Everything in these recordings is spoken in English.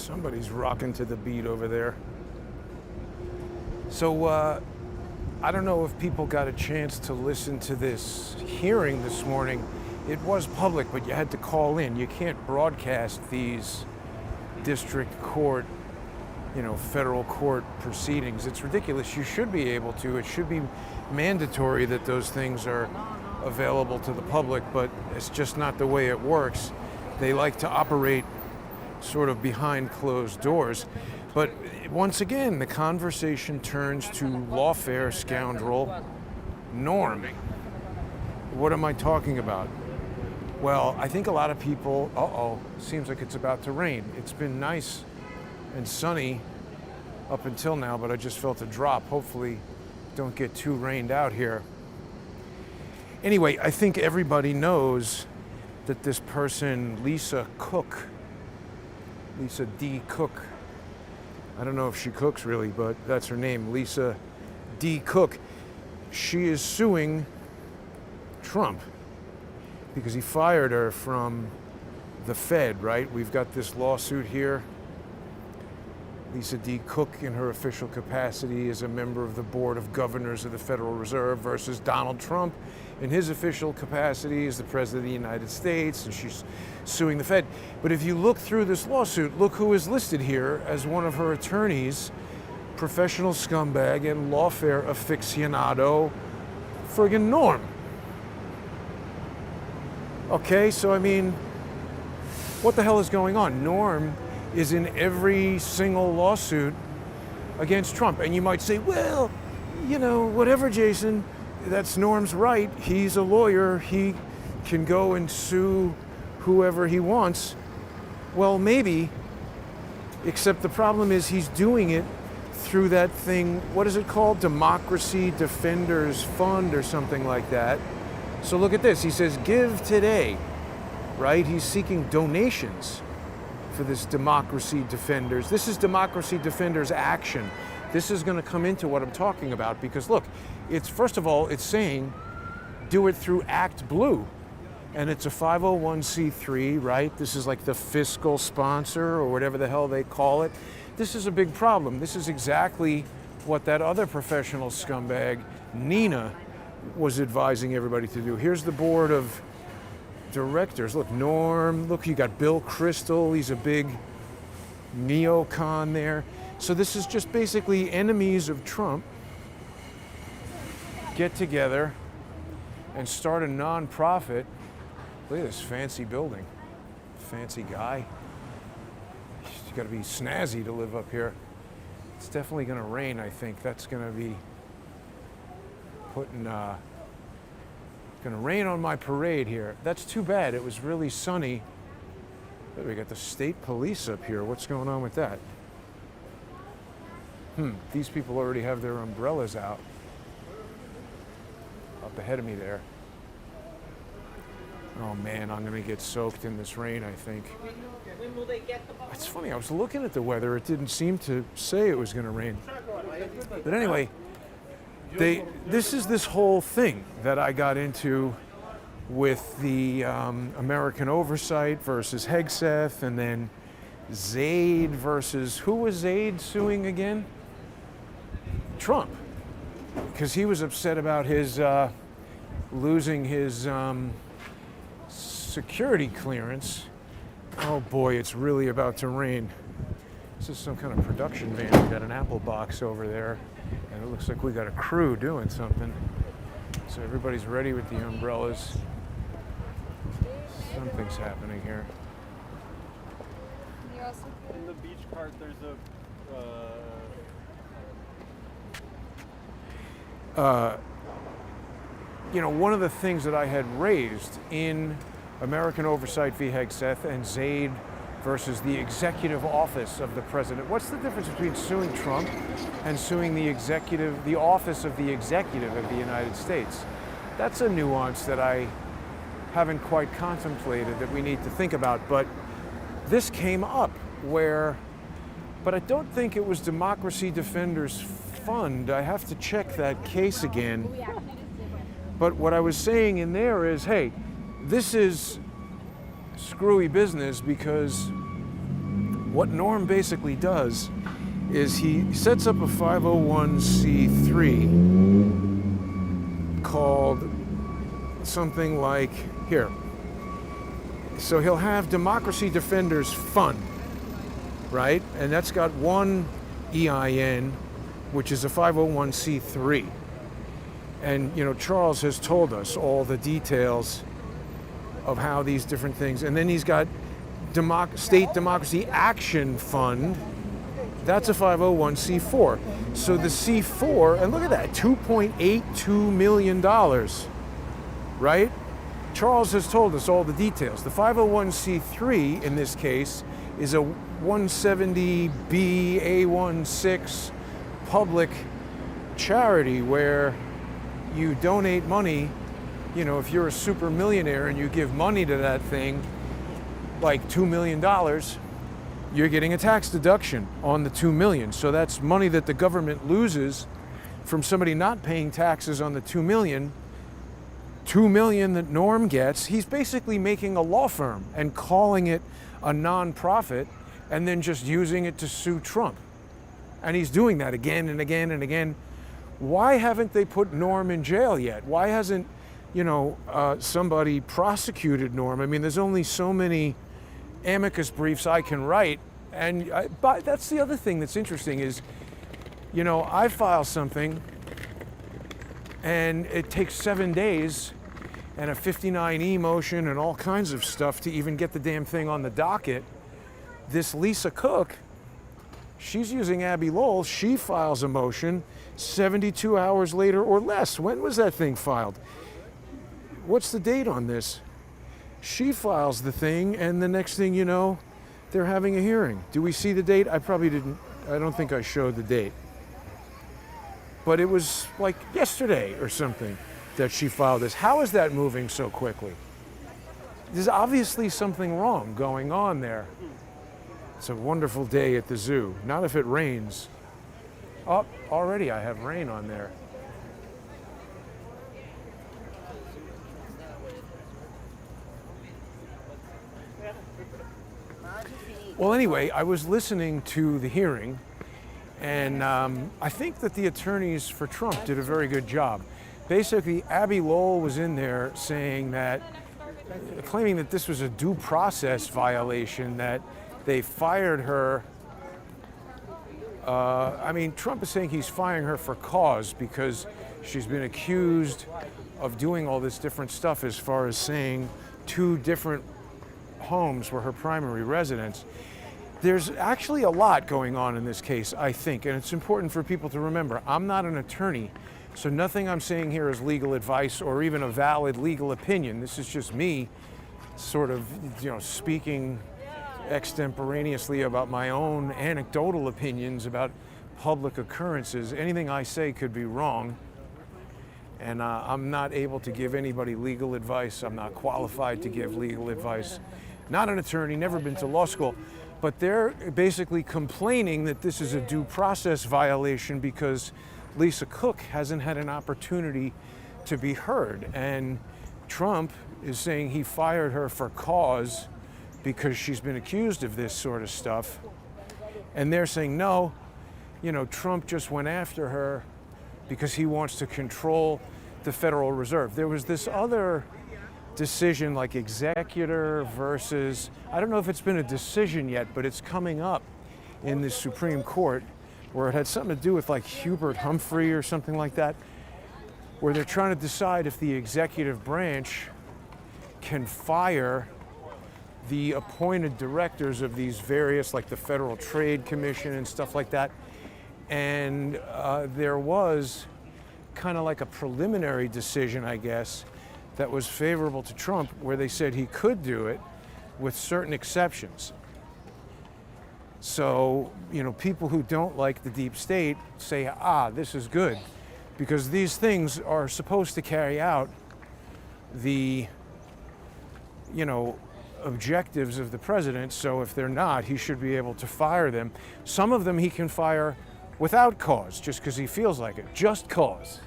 Somebody's rocking to the beat over there. So I don't know if people got a chance to listen to this hearing this morning. It was public, but you had to call in. You can't broadcast these district court, federal court proceedings. It's ridiculous. You should be able to. It should be mandatory that those things are available to the public, but it's just not the way it works. They like to operate sort of behind closed doors. But once again, the conversation turns to lawfare scoundrel Norm. What am I talking about? Well, I think a lot of people, seems like it's about to rain. It's been nice and sunny up until now, but I just felt a drop. Hopefully don't get too rained out here. Anyway, I think everybody knows that this person, Lisa D. Cook, I don't know if she cooks really, but that's her name, Lisa D. Cook. She is suing Trump because he fired her from the Fed, right? We've got this lawsuit here. Lisa D. Cook, in her official capacity, is a member of the Board of Governors of the Federal Reserve versus Donald Trump in his official capacity as the President of the United States, and she's suing the Fed. But if you look through this lawsuit, look who is listed here as one of her attorneys, professional scumbag and lawfare aficionado, friggin' Norm. Okay, so I mean, what the hell is going on? Norm is in every single lawsuit against Trump. And you might say, well, whatever, Jason, that's Norm's right. He's a lawyer. He can go and sue whoever he wants. Well, maybe, except the problem is he's doing it through that thing, what is it called? Democracy Defenders Fund or something like that. So look at this. He says, give today, right? He's seeking donations for this Democracy Defenders. This is Democracy Defenders Action. This is going to come into what I'm talking about because look, first of all, it's saying do it through Act Blue. And it's a 501c3, right? This is like the fiscal sponsor or whatever the hell they call it. This is a big problem. This is exactly what that other professional scumbag, Nina, was advising everybody to do. Here's the board of directors. Look, Norm, look, you got Bill Kristol. He's a big neocon there. So this is just basically enemies of Trump get together and start a nonprofit. Look at this fancy building. Fancy guy. You got to be snazzy to live up here. It's definitely going to rain, I think. That's going to be going to rain on my parade here. That's too bad. It was really sunny. We got the state police up here. What's going on with that? These people already have their umbrellas out. Up ahead of me there. Oh man, I'm gonna get soaked in this rain, I think. It's funny, I was looking at the weather. It didn't seem to say it was gonna rain. But anyway, this is this whole thing that I got into with the American Oversight versus Hegseth, and then Zaid versus, who was Zaid suing again? Trump, because he was upset about his losing his security clearance. Oh boy, it's really about to rain. This is some kind of production van. We got an apple box over there, and it looks like we got a crew doing something. So everybody's ready with the umbrellas. Something's happening here. In the beach cart, there's a one of the things that I had raised in American Oversight v. Hegseth and Zaid versus the executive office of the president. What's the difference between suing Trump and suing the office of the executive of the United States? That's a nuance that I haven't quite contemplated that we need to think about, but this came up but I don't think it was Democracy Defenders Fund. I have to check that case again. But what I was saying in there is, hey, this is screwy business because what Norm basically does is he sets up a 501c3 called something like, here. So he'll have Democracy Defenders Fund, right? And that's got one EIN, which is a 501c3. And, Charles has told us all the details of how these different things, and then he's got State Democracy Action Fund. That's a 501c4. So the C4, and look at that, $2.82 million, right? Charles has told us all the details. The 501c3 in this case is a 170B A16 public charity where you donate money. If you're a super millionaire and you give money to that thing, like $2 million, you're getting a tax deduction on the $2 million. So that's money that the government loses from somebody not paying taxes on the $2 million. $2 million that Norm gets, he's basically making a law firm and calling it a nonprofit and then just using it to sue Trump. And he's doing that again and again and again. Why haven't they put Norm in jail yet? Why hasn't, somebody prosecuted Norm? I mean, there's only so many amicus briefs I can write. But that's the other thing that's interesting is, I file something and it takes 7 days and a 59E motion and all kinds of stuff to even get the damn thing on the docket. This Lisa Cook, she's using Abby Lowell. She files a motion 72 hours later or less. When was that thing filed? What's the date on this? She files the thing, and the next thing you know, they're having a hearing. Do we see the date? I probably didn't. I don't think I showed the date. But it was like yesterday or something that she filed this. How is that moving so quickly? There's obviously something wrong going on there. It's a wonderful day at the zoo. Not if it rains. Oh, already I have rain on there. Well, anyway, I was listening to the hearing, and I think that the attorneys for Trump did a very good job. Basically, Abby Lowell was in there saying that, claiming that this was a due process violation, that they fired her. Trump is saying he's firing her for cause because she's been accused of doing all this different stuff as far as saying 2 different homes were her primary residence. There's actually a lot going on in this case, I think, and it's important for people to remember. I'm not an attorney, so nothing I'm saying here is legal advice or even a valid legal opinion. This is just me sort of, speaking extemporaneously about my own anecdotal opinions about public occurrences. Anything I say could be wrong, and I'm not able to give anybody legal advice. I'm not qualified to give legal advice. Not an attorney, never been to law school, but they're basically complaining that this is a due process violation because Lisa Cook hasn't had an opportunity to be heard. And Trump is saying he fired her for cause because she's been accused of this sort of stuff. And they're saying, no, Trump just went after her because he wants to control the Federal Reserve. There was this other decision like executor versus, I don't know if it's been a decision yet, but it's coming up in the Supreme Court where it had something to do with like Hubert Humphrey or something like that, where they're trying to decide if the executive branch can fire the appointed directors of these various, like the Federal Trade Commission and stuff like that. And there was kind of like a preliminary decision, I guess, that was favorable to Trump, where they said he could do it with certain exceptions. So, people who don't like the deep state say, this is good, because these things are supposed to carry out the, objectives of the president. So if they're not, he should be able to fire them. Some of them he can fire without cause, just because he feels like it. Just cause.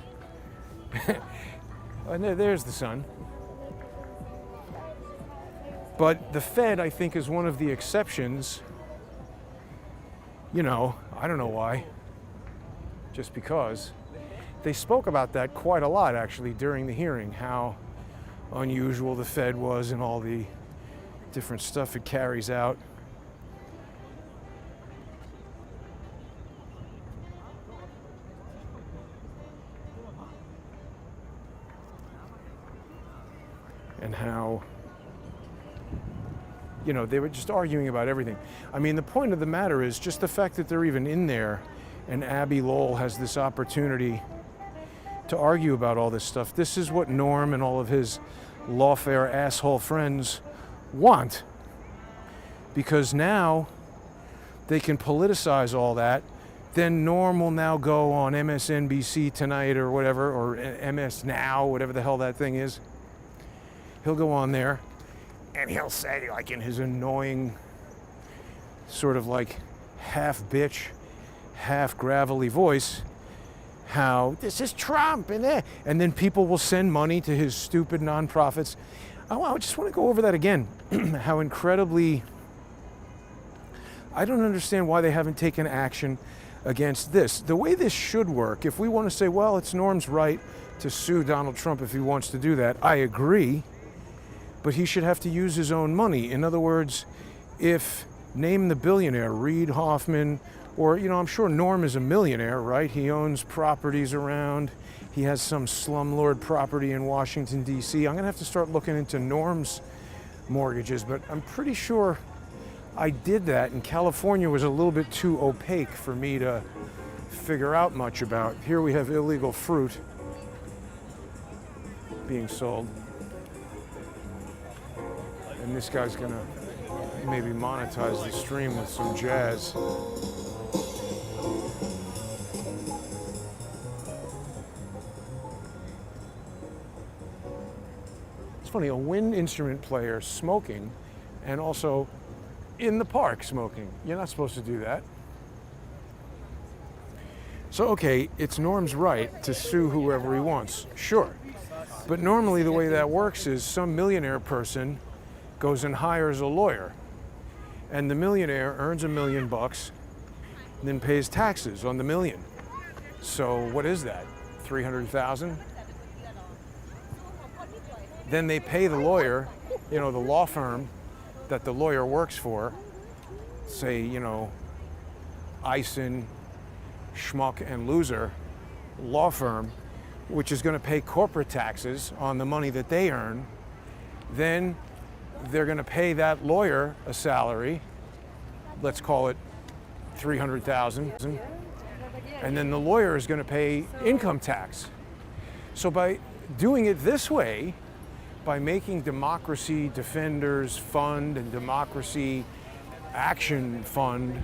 And there's the sun. But the Fed, I think, is one of the exceptions You know, I don't know why. Just because. They spoke about that quite a lot, actually, during the hearing, how unusual the Fed was and all the different stuff it carries out. And how, you know, they were just arguing about everything. I mean, the point of the matter is just the fact that they're even in there and Abby Lowell has this opportunity to argue about all this stuff. This is what Norm and all of his Lawfare asshole friends want. Because now they can politicize all that. Then Norm will now go on MSNBC Tonight or whatever, or MS Now, whatever the hell that thing is. He'll go on there and he'll say, like in his annoying, sort of like half bitch, half gravelly voice, how this is Trump and then people will send money to his stupid nonprofits. I just want to go over that again. How incredibly, I don't understand why they haven't taken action against this. The way this should work, if we want to say, well, it's Norm's right to sue Donald Trump if he wants to do that, I agree. But he should have to use his own money. In other words, if, name the billionaire, Reid Hoffman, or, you know, I'm sure Norm is a millionaire, right? He owns properties around. He has some slumlord property in Washington, D.C. I'm going to have to start looking into Norm's mortgages, but I'm pretty sure I did that, and California was a little bit too opaque for me to figure out much about. Here we have illegal fruit being sold. And this guy's gonna maybe monetize the stream with some jazz. It's funny, a wind instrument player smoking and also in the park smoking. You're not supposed to do that. So, okay, it's Norm's right to sue whoever he wants, sure. But normally the way that works is some millionaire person goes and hires a lawyer, and the millionaire earns $1 million, then pays taxes on the million. So what is that? 300,000? Then they pay the lawyer, you know, the law firm that the lawyer works for, say, you know, Eisen, Schmuck and Loser law firm, which is going to pay corporate taxes on the money that they earn. Then they're going to pay that lawyer a salary, let's call it 300,000, and then the lawyer is going to pay income tax. So by doing it this way, by making Democracy Defenders Fund and Democracy Action Fund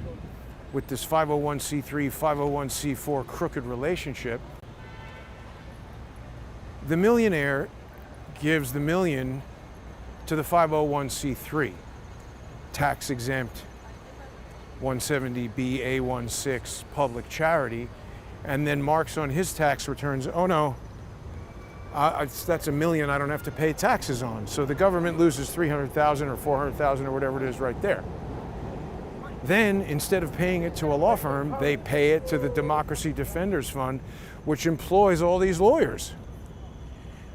with this 501c3, 501c4 crooked relationship, the millionaire gives the million to the 501c3, tax exempt 170B A16 public charity, and then marks on his tax returns, oh no, that's $1 million I don't have to pay taxes on. So the government loses 300,000 or 400,000 or whatever it is right there. Then instead of paying it to a law firm, they pay it to the Democracy Defenders Fund, which employs all these lawyers.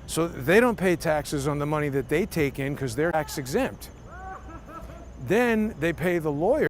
So they don't pay taxes on the money that they take in because they're tax exempt. Then they pay the lawyer